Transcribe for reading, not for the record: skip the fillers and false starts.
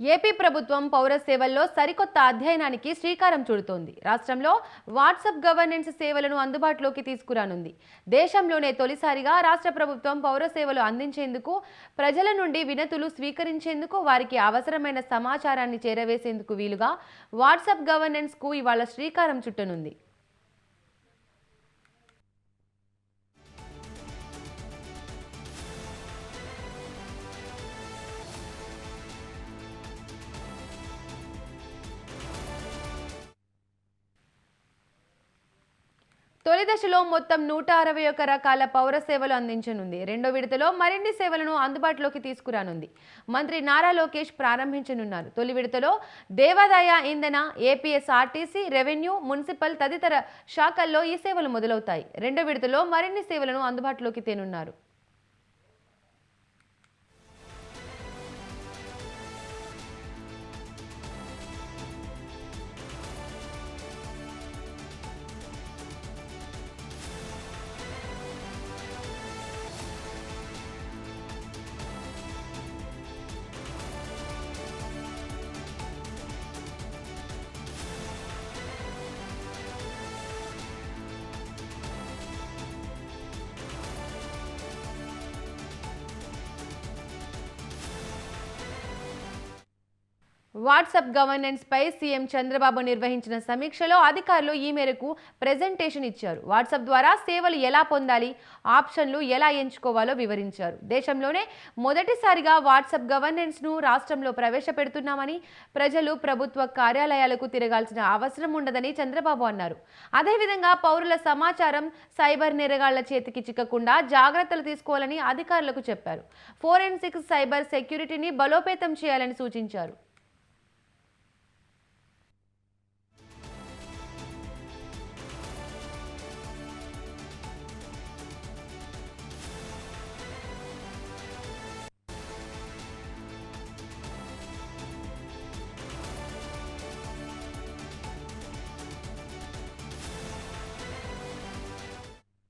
AP ప్రభుత్వం పౌర సేవల్లో సరికొత్త అధ్యయనానికి శ్రీకారం చుడుతోంది. రాష్ట్రంలో వాట్సాప్ గవర్నెన్స్ సేవలను అందుబాటులోకి తీసుకురానుంది. దేశంలోనే తొలిసారిగా రాష్ట్ర ప్రభుత్వం పౌర సేవలు అందించేందుకు, ప్రజల నుండి వినతులు స్వీకరించేందుకు, వారికి అవసరమైన సమాచారాన్ని చేరవేసేందుకు వీలుగా వాట్సాప్ గవర్నెన్స్కు ఇవాళ శ్రీకారం చుట్టనుంది. తొలి దశలో మొత్తం 161 రకాల పౌర సేవలు అందించనుంది. రెండో విడతలో మరిన్ని సేవలను అందుబాటులోకి తీసుకురానుంది. మంత్రి నారా లోకేష్ ప్రారంభించనున్నారు. తొలి విడతలో దేవాదాయ, ఇంధన, ఏపీఎస్ఆర్టీసీ, రెవెన్యూ, మున్సిపల్ తదితర శాఖల్లో ఈ సేవలు మొదలవుతాయి. రెండో విడతలో మరిన్ని సేవలను అందుబాటులోకి తేనున్నారు. వాట్సాప్ గవర్నెన్స్ పై సీఎం చంద్రబాబు నిర్వహించిన సమీక్షలో అధికారులు ఈ మేరకు ప్రెజెంటేషన్ ఇచ్చారు. వాట్సాప్ ద్వారా సేవలు ఎలా పొందాలి, ఆప్షన్లు ఎలా ఎంచుకోవాలో వివరించారు. దేశంలోనే మొదటిసారిగా వాట్సాప్ గవర్నెన్స్ ను రాష్ట్రంలో ప్రవేశపెడుతున్నామని, ప్రజలు ప్రభుత్వ కార్యాలయాలకు తిరగాల్సిన అవసరం ఉండదని చంద్రబాబు అన్నారు. అదేవిధంగా పౌరుల సమాచారం సైబర్ నేరగాళ్ల చేతికి చిక్కకుండా జాగ్రత్తలు తీసుకోవాలని అధికారులకు చెప్పారు. ఫోరెన్సిక్ సైబర్ సెక్యూరిటీని బలోపేతం చేయాలని సూచించారు.